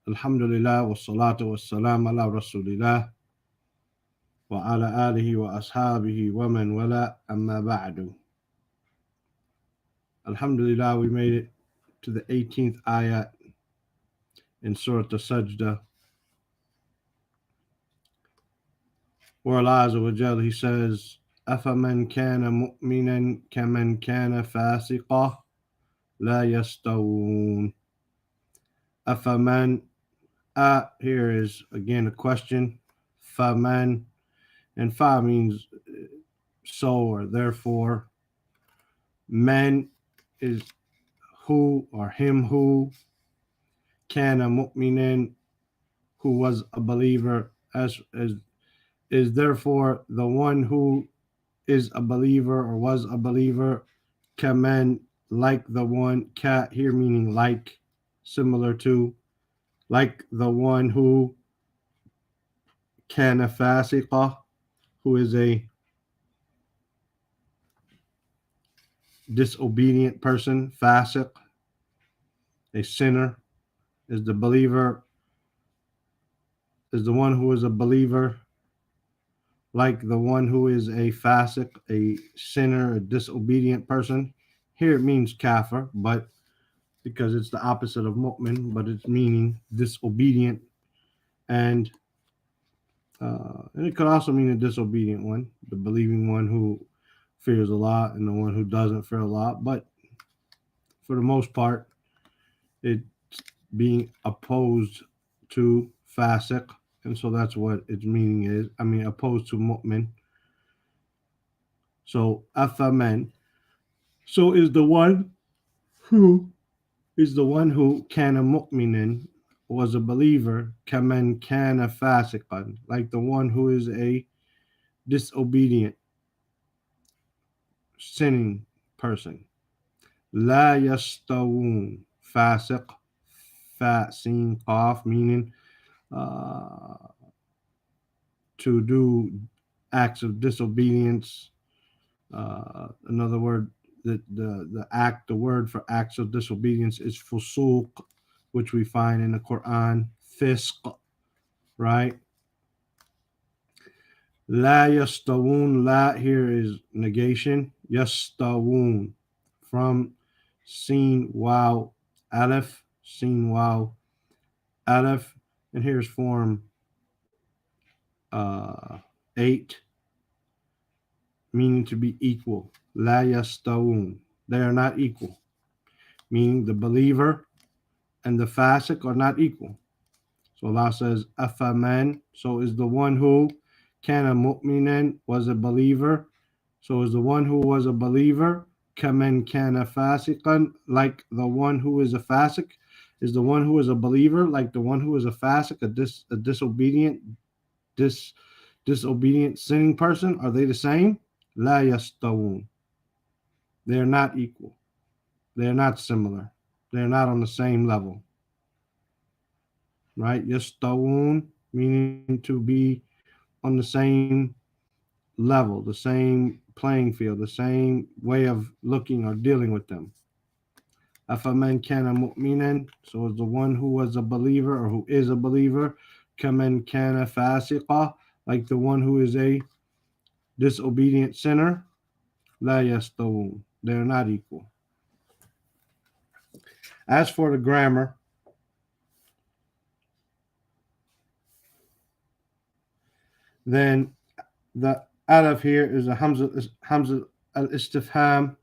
Alhamdulillah wa salatu wa salam ala rasulillah wa ala alihi wa ashabihi wa man wala amma ba'du. Alhamdulillah, we made it to the 18th ayat in Surah as-Sajdah, where Allah Azza wa Jal, He says, أَفَمَنْ كَانَ مُؤْمِنًا كَمَنْ كَانَ فَاسِقًا لَا يَسْتَوُونَ. أَفَمَنْ, here is again a question. Faman, and fa means so or therefore. Man is who or him who. Kana mu'minin, who was a believer, as is therefore the one who is a believer or was a believer. Kaman, like the one. Ka here meaning like, similar to, like the one who. Kana fasiqa, who is a disobedient person. Fasiq, a sinner, is the believer, is the one who is a believer, like the one who is a fasiq, a sinner, a disobedient person. Here it means kafir, but because it's the opposite of mu'min, but it's meaning disobedient, and it could also mean a disobedient one, the believing one who fears Allah and the one who doesn't fear Allah. But for the most part, it's being opposed to fasiq, and so that's what its meaning is. I mean, opposed to mu'min. So afaman, so is the one who kana mu'minin, was a believer, kaman kana fasiqan, like the one who is a disobedient, sinning person. La yastawun, fasiq, fa sin qaf, meaning uh, to do acts of disobedience. Another word, the word for acts of disobedience is fusuq, which we find in the Quran. Fisq, right? La yastawun, la here is negation. Yastawun, from sin wow aleph, sin wow aleph, and here's form 8, meaning to be equal. La yastawun, they are not equal, meaning the believer and the fasiq are not equal. So Allah says, afaman, so is the one who kana mu'minan, was a believer. So is the one who was a believer, kaman kana fasiqan, like the one who is a fasiq. Is the one who is a believer like the one who is a fasiq, a disobedient sinning person? Are they the same? La yastawun. They are not equal. They are not similar. They are not on the same level. Right? Yastawun, meaning to be on the same level, the same playing field, the same way of looking or dealing with them. Afaman kana mu'minan, so is the one who was a believer or who is a believer, kaman kana fasiqa, like the one who is a disobedient sinner. La yastawun, they are not equal. As for the grammar, then the alif here is a hamza al-istifham,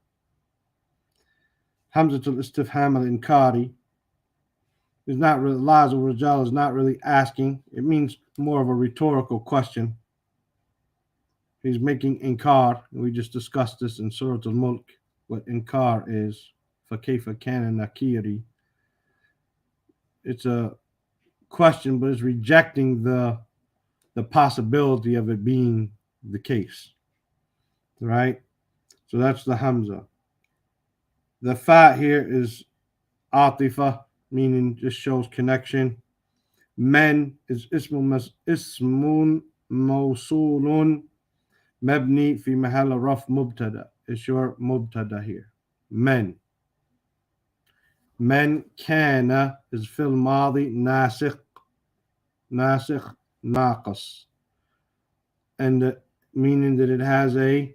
hamzatul istifham al-inkari. Is not really, Allah Azza wa Jal is not really asking. It means more of a rhetorical question. He's making inkar. We just discussed this in Surah al-Mulk, what inkar is. فَكَيْفَ كَانَ نَكِيرِ. It's a question, but it's rejecting the possibility of it being the case. Right? So that's the hamza. The fa here is atifa, meaning just shows connection. Men is ismun mawsulun mabni fi mahal raf mubtada. It's your mubtada here. Men. من كان is فعل ماضي ناسخ ناقص, and the meaning that it has a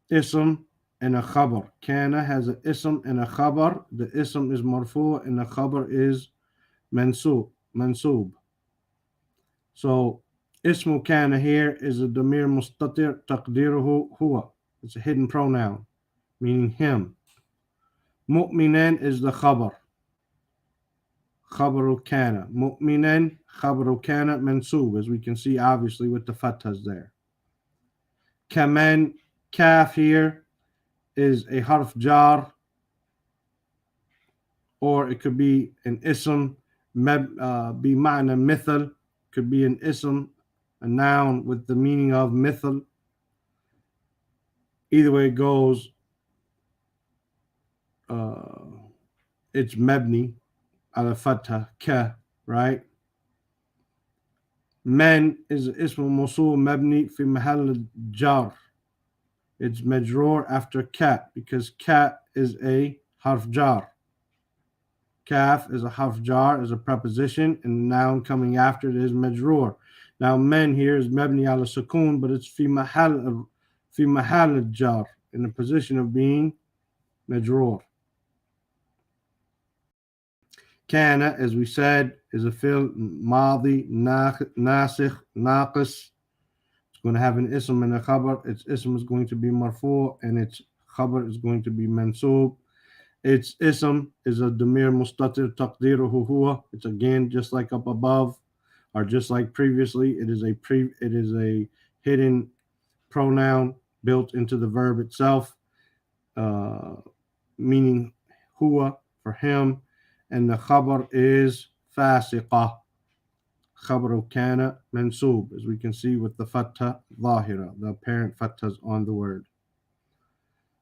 ism and a khabar. Kana has an ism and a khabar. The ism is marfu and the khabar is mansub. So ismu kana here is a damir mustatir taqdiruhu huwa. It's a hidden pronoun, meaning him. Mu'minan is the khabar. Khabaru kana. Mu'minan, khabaru kana, mansub, as we can see obviously with the fathas there. Kaman, kaf here is a harf jar, or it could be an ism, be ma'na mithal, could be an ism, a noun with the meaning of mithal. Either way it goes, it's mabni ala fatha ka, right? Man is ism mawsul mabni fi mahal jar. It's majroor after kat because kat is a harf jar. Kaf is a harf jar, is a preposition, and the noun coming after it is majroor. Now, men here is mabni ala sukun, but it's fi mahal jar, in the position of being majroor. Kana, as we said, is a fi'l madi nasikh naqis. It's going to have an ism and a khabar. Its ism is going to be marfu, and its khabar is going to be mansub. Its ism is a damir mustatir taqdiruhu huwa. It's again just like up above, or just like previously. It is a hidden pronoun built into the verb itself, meaning huwa for him, and the khabar is fasiqah. Khabaru kana mansub, as we can see with the fatha zahira, the apparent fathas on the word.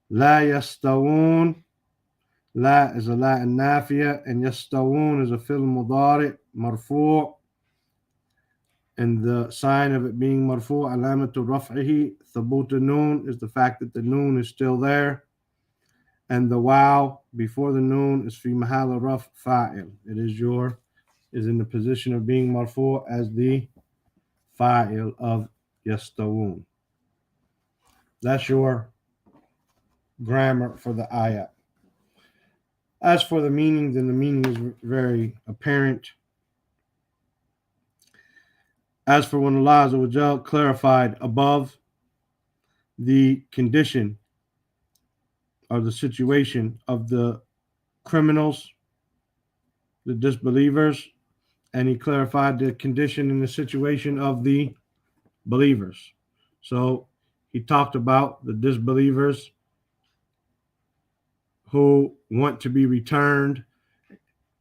La yastawun. La is a la and nafiya, and yastawun is a fi'l mudari marfu', and the sign of it being marfu' alamatu raf'ihi thabut noon is the fact that the noon is still there, and the waw before the noon is fi mahal raf fa'il. It is in the position of being marfu' as the fa'il of yastawun. That's your grammar for the ayah. As for the meaning, then the meaning is very apparent. As for when Allah Azza wa Jal clarified above the condition or the situation of the criminals, the disbelievers, and he clarified the condition and the situation of the believers. So he talked about the disbelievers who want to be returned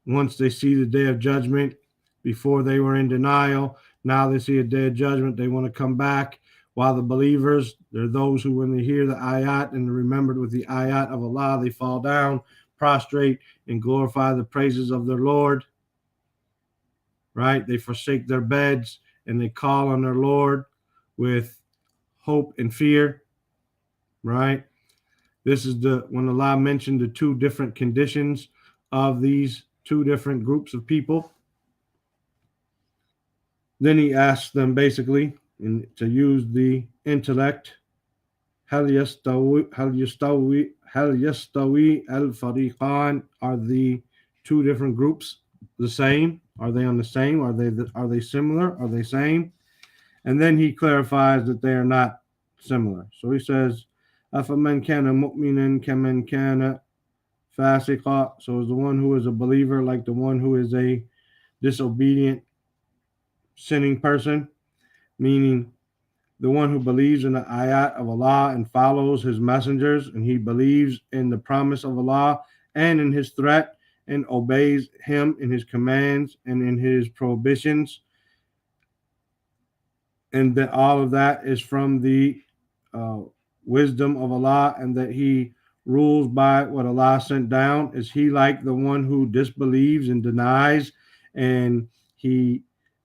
once they see the day of judgment. Before they were in denial, now they see a day of judgment, they want to come back. While the believers, they're those who, when they hear the ayat and are remembered with the ayat of Allah, they fall down, prostrate, and glorify the praises of their Lord. Right? They forsake their beds and they call on their Lord with hope and fear. Right? This is when Allah mentioned the two different conditions of these two different groups of people. Then he asks them basically to use the intellect. هل يستوي الفريقان? Are the two different groups the same? Are they on the same? Are they similar? Are they same? And then he clarifies that they are not similar. So he says, أَفَمَنْ كَانَ مُؤْمِنًا كَمَنْ كَانَ فَاسِقًا? So is the one who is a believer like the one who is a disobedient, sinning person? Meaning the one who believes in the ayat of Allah and follows his messengers, and he believes in the promise of Allah and in his threat and obeys him in his commands and in his prohibitions, and that all of that is from the wisdom of Allah, and that he rules by what Allah sent down. Is he like the one who disbelieves and denies, and he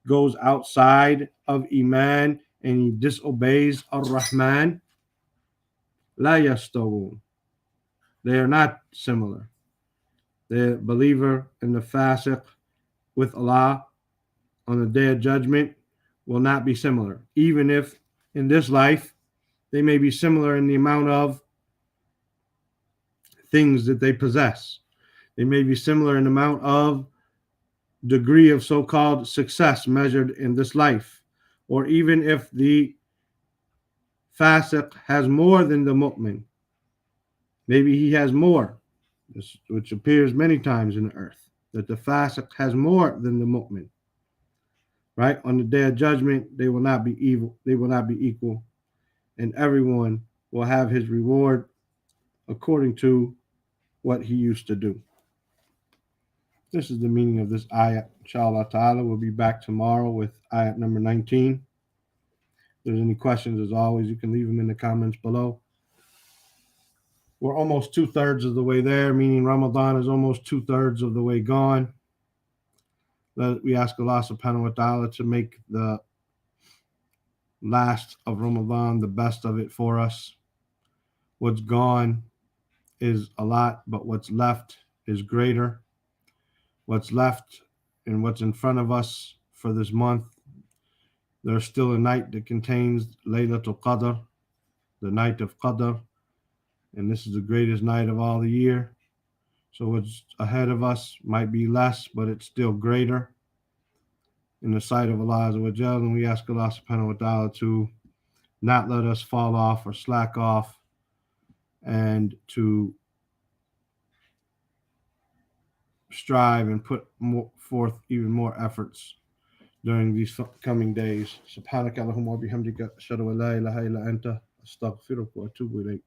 goes outside of Iman and he disobeys Ar-Rahman? La yastawun. They are not similar. The believer and the fasiq with Allah on the day of judgment will not be similar, even if in this life they may be similar in the amount of things that they possess. They may be similar in the amount of degree of so-called success measured in this life, or even if the fasiq has more than the mu'min, maybe he has more, which appears many times in the earth, that the fasiq has more than the mu'min. Right? On the day of judgment, they will not be evil, they will not be equal, and everyone will have his reward according to what he used to do. This is the meaning of this ayat. Inshallah ta'ala, we'll be back tomorrow with ayat number 19. If there's any questions, as always, you can leave them in the comments below. We're almost 2/3 of the way there, meaning Ramadan is almost 2/3 of the way gone. We ask Allah subhanahu wa ta'ala to make the last of Ramadan the best of it for us. What's gone is a lot, but what's left is greater. What's left and what's in front of us for this month, there's still a night that contains Laylatul Qadr, the night of Qadr, and this is the greatest night of all the year. So what's ahead of us might be less, but it's still greater in the sight of Allah Azza wa Jal, and we ask Allah subhanahu wa ta'ala to not let us fall off or slack off, and to strive and put forth even more efforts during these coming days. Subhanaka Allahumma wa bihamdika ashhadu an la ilaha illa anta astaghfiruka wa atubu ilayk.